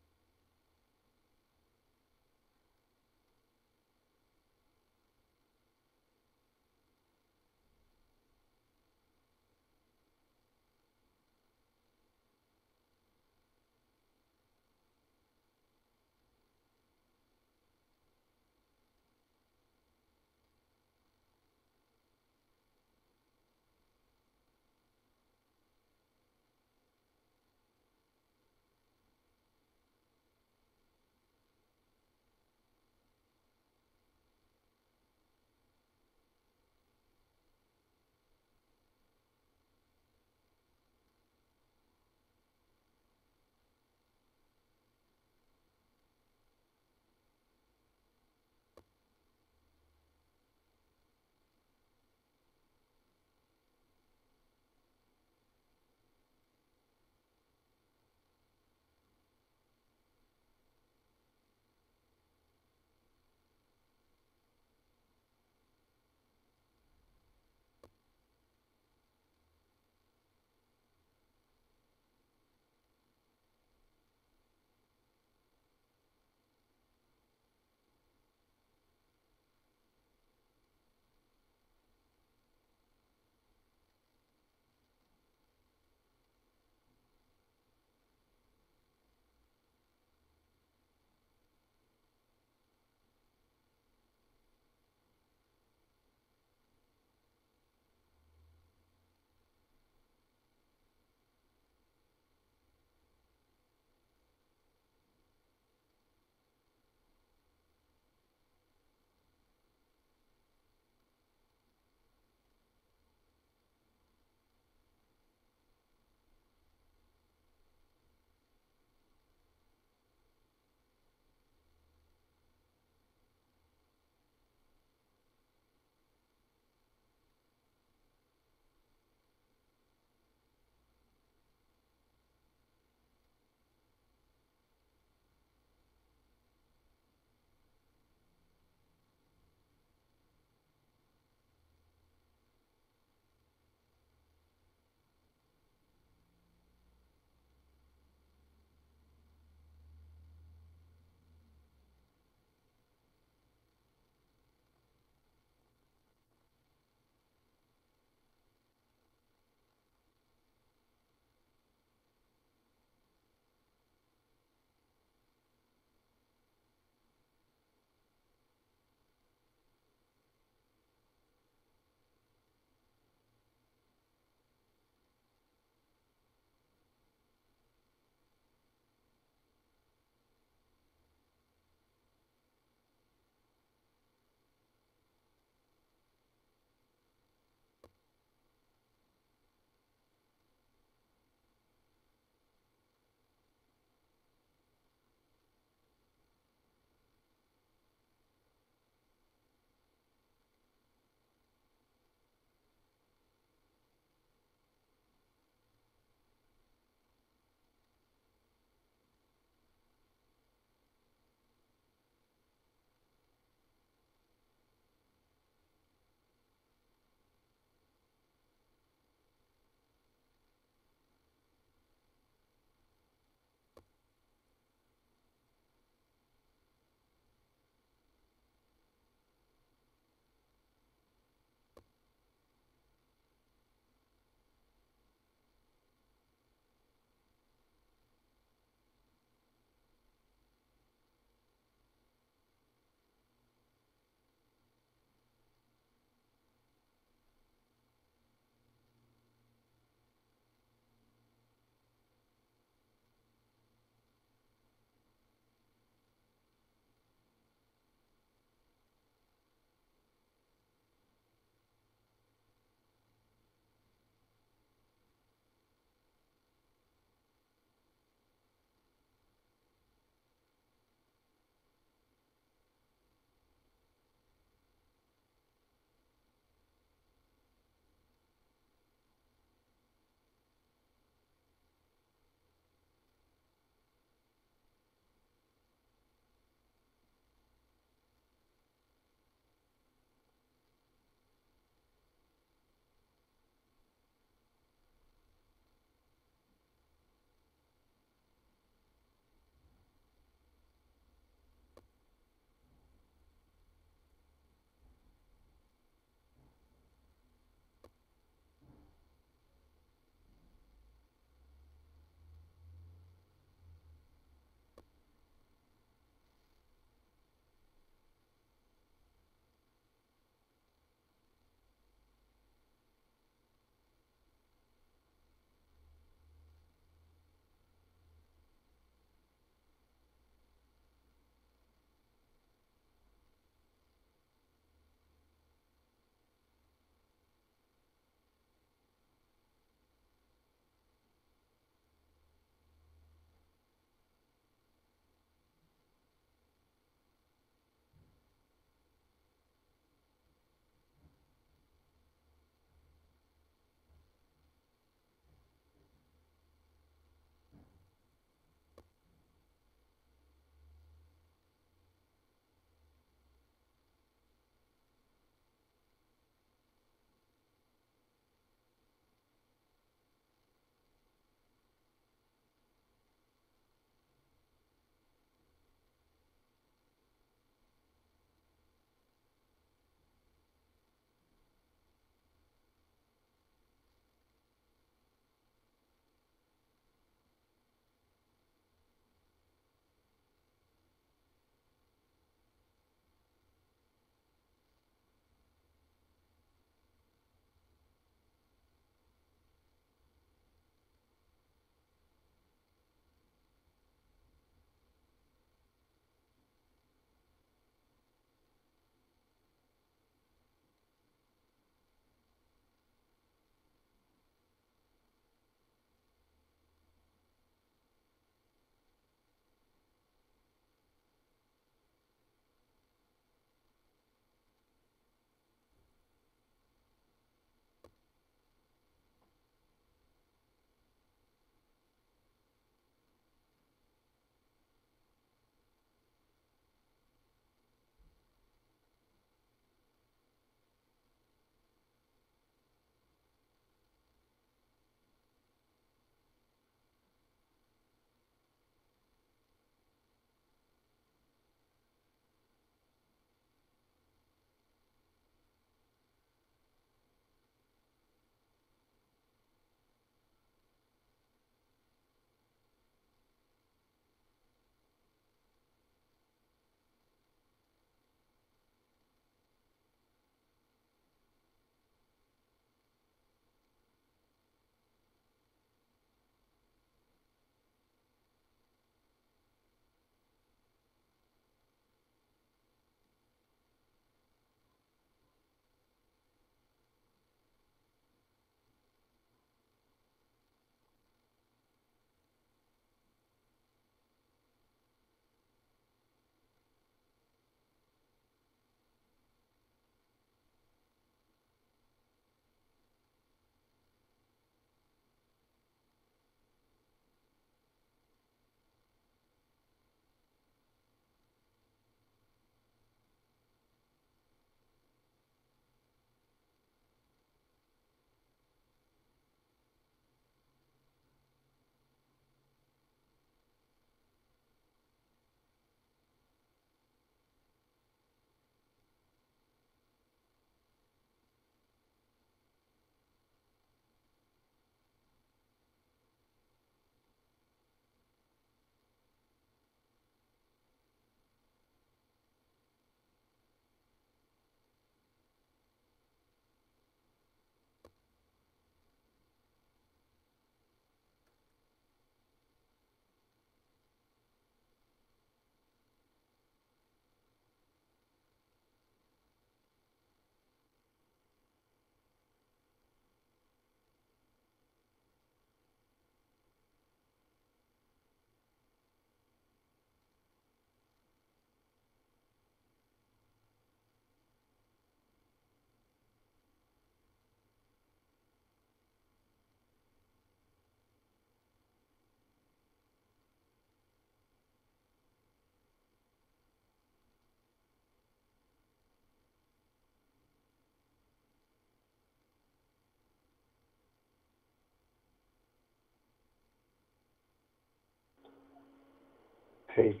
Take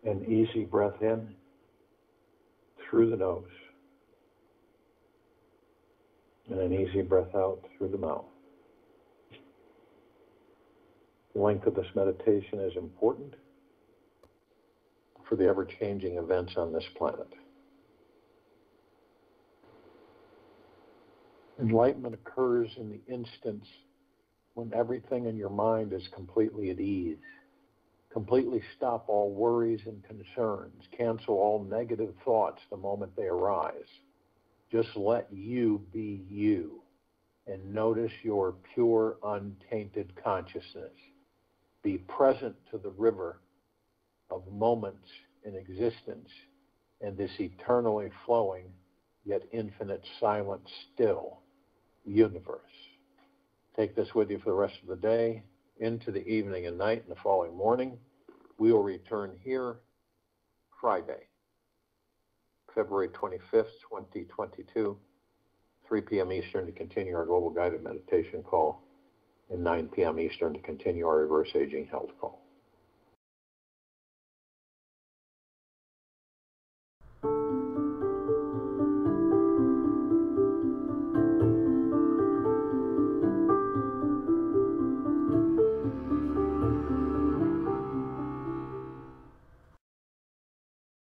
an easy breath in through the nose and an easy breath out through the mouth. The length of this meditation is important for the ever-changing events on this planet. Enlightenment occurs in the instance when everything in your mind is completely at ease. Completely stop all worries and concerns. Cancel all negative thoughts the moment they arise. Just let you be you and notice your pure, untainted consciousness. Be present to the river of moments in existence and this eternally flowing yet infinite silent still universe. Take this with you for the rest of the day, into the evening and night, and the following morning. We will return here Friday, February 25th, 2022, 3 p.m. Eastern to continue our Global Guided Meditation call, and 9 p.m. Eastern to continue our Reverse Aging Health call.